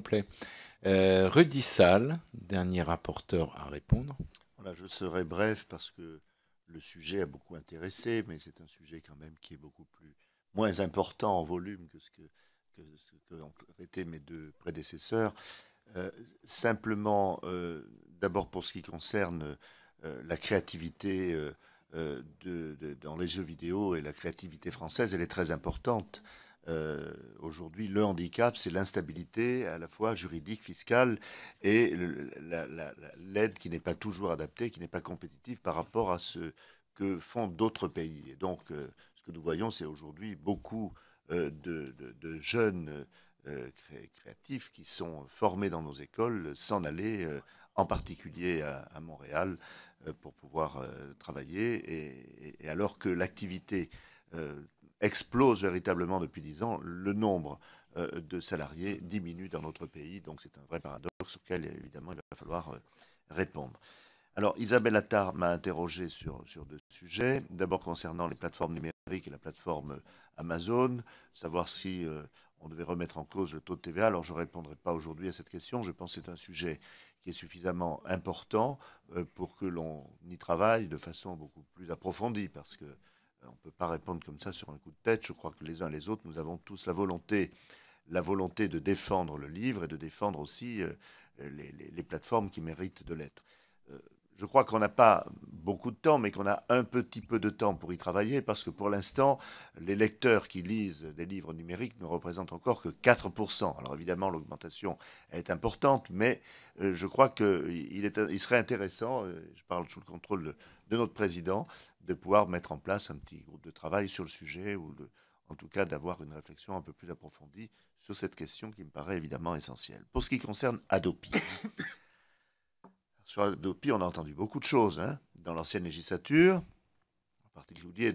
complet. Redissal, dernier rapporteur à répondre. Voilà, je serai bref parce que le sujet a beaucoup intéressé, mais c'est un sujet quand même qui est beaucoup moins important en volume que ce que ont été mes deux prédécesseurs. Simplement, d'abord pour ce qui concerne la créativité dans les jeux vidéo et la créativité française, elle est très importante. Aujourd'hui, le handicap, c'est l'instabilité à la fois juridique, fiscale et l'aide qui n'est pas toujours adaptée, qui n'est pas compétitive par rapport à ce que font d'autres pays. Et donc, ce que nous voyons, c'est aujourd'hui beaucoup de jeunes créatifs qui sont formés dans nos écoles s'en aller, en particulier à Montréal, pour pouvoir travailler. Et alors que l'activité explose véritablement depuis 10 ans, le nombre de salariés diminue dans notre pays. Donc c'est un vrai paradoxe auquel, évidemment, il va falloir répondre. Alors, Isabelle Attard m'a interrogé sur deux sujets. D'abord concernant les plateformes numériques et la plateforme Amazon, savoir si on devait remettre en cause le taux de TVA. Alors, je ne répondrai pas aujourd'hui à cette question. Je pense que c'est un sujet qui est suffisamment important pour que l'on y travaille de façon beaucoup plus approfondie, parce que on ne peut pas répondre comme ça sur un coup de tête. Je crois que les uns et les autres, nous avons tous la volonté de défendre le livre et de défendre aussi les plateformes qui méritent de l'être. Je crois qu'on n'a pas beaucoup de temps, mais qu'on a un petit peu de temps pour y travailler, parce que pour l'instant, les lecteurs qui lisent des livres numériques ne représentent encore que 4%. Alors évidemment, l'augmentation est importante, mais je crois qu'il serait intéressant, je parle sous le contrôle de notre président, de pouvoir mettre en place un petit groupe de travail sur le sujet, ou en tout cas d'avoir une réflexion un peu plus approfondie sur cette question qui me paraît évidemment essentielle. Pour ce qui concerne Adopi, sur Adopi, on a entendu beaucoup de choses dans l'ancienne législature, en particulier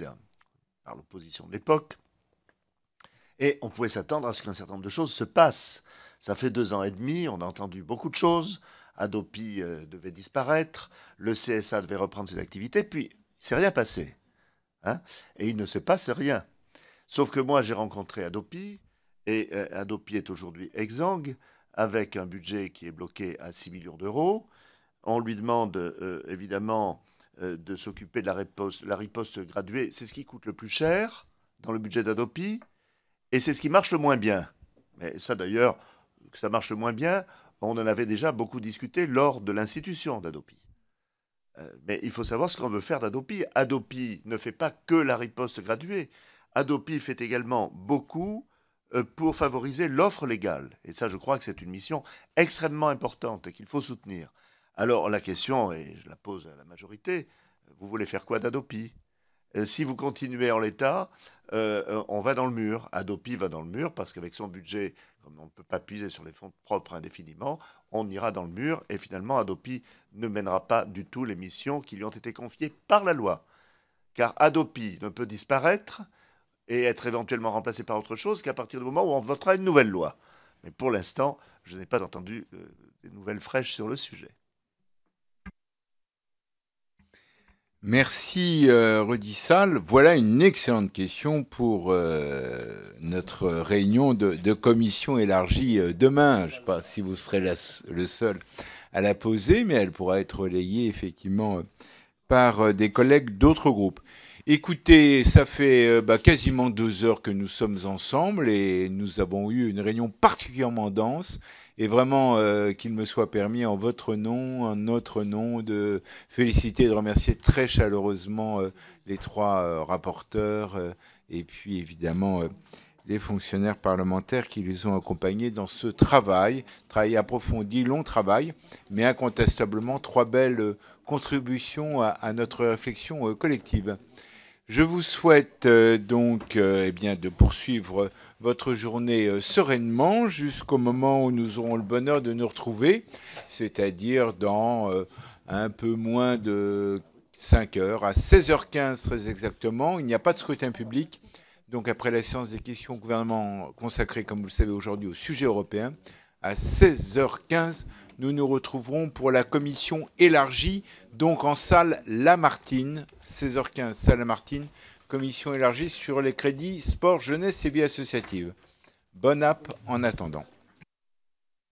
par l'opposition de l'époque. Et on pouvait s'attendre à ce qu'un certain nombre de choses se passent. Ça fait 2 ans et demi, on a entendu beaucoup de choses. Adopi devait disparaître, le CSA devait reprendre ses activités, puis il ne s'est rien passé. Et il ne se passe rien. Sauf que moi, j'ai rencontré Adopi, et Adopi est aujourd'hui exsangue, avec un budget qui est bloqué à 6 millions d'euros. On lui demande évidemment de s'occuper de la riposte graduée. C'est ce qui coûte le plus cher dans le budget d'Adopi, et c'est ce qui marche le moins bien. Mais ça d'ailleurs, que ça marche le moins bien, on en avait déjà beaucoup discuté lors de l'institution d'Adopi. Mais il faut savoir ce qu'on veut faire d'Adopi. Adopi ne fait pas que la riposte graduée. Adopi fait également beaucoup pour favoriser l'offre légale. Et ça, je crois que c'est une mission extrêmement importante et qu'il faut soutenir. Alors la question, et je la pose à la majorité, vous voulez faire quoi d'Adopi ? Si vous continuez en l'état, on va dans le mur. Adopi va dans le mur parce qu'avec son budget, comme on ne peut pas puiser sur les fonds propres indéfiniment, on ira dans le mur et finalement Adopi ne mènera pas du tout les missions qui lui ont été confiées par la loi. Car Adopi ne peut disparaître et être éventuellement remplacé par autre chose qu'à partir du moment où on votera une nouvelle loi. Mais pour l'instant, je n'ai pas entendu des nouvelles fraîches sur le sujet. Merci Redissal. Voilà une excellente question pour notre réunion de commission élargie demain. Je ne sais pas si vous serez le seul à la poser, mais elle pourra être relayée effectivement par des collègues d'autres groupes. Écoutez, ça fait quasiment 2 heures que nous sommes ensemble et nous avons eu une réunion particulièrement dense. Et vraiment, qu'il me soit permis, en votre nom, en notre nom, de féliciter et de remercier très chaleureusement les 3 rapporteurs et puis évidemment les fonctionnaires parlementaires qui les ont accompagnés dans ce travail approfondi, long travail, mais incontestablement 3 belles contributions à notre réflexion collective. Je vous souhaite donc de poursuivre votre journée sereinement jusqu'au moment où nous aurons le bonheur de nous retrouver, c'est-à-dire dans un peu moins de 5 heures, à 16h15 très exactement. Il n'y a pas de scrutin public, donc après la séance des questions au gouvernement consacrée, comme vous le savez aujourd'hui, au sujet européen, à 16h15, nous nous retrouverons pour la commission élargie, donc en salle Lamartine, 16h15, salle Lamartine, commission élargie sur les crédits sport, jeunesse et vie associative. Bonne app en attendant.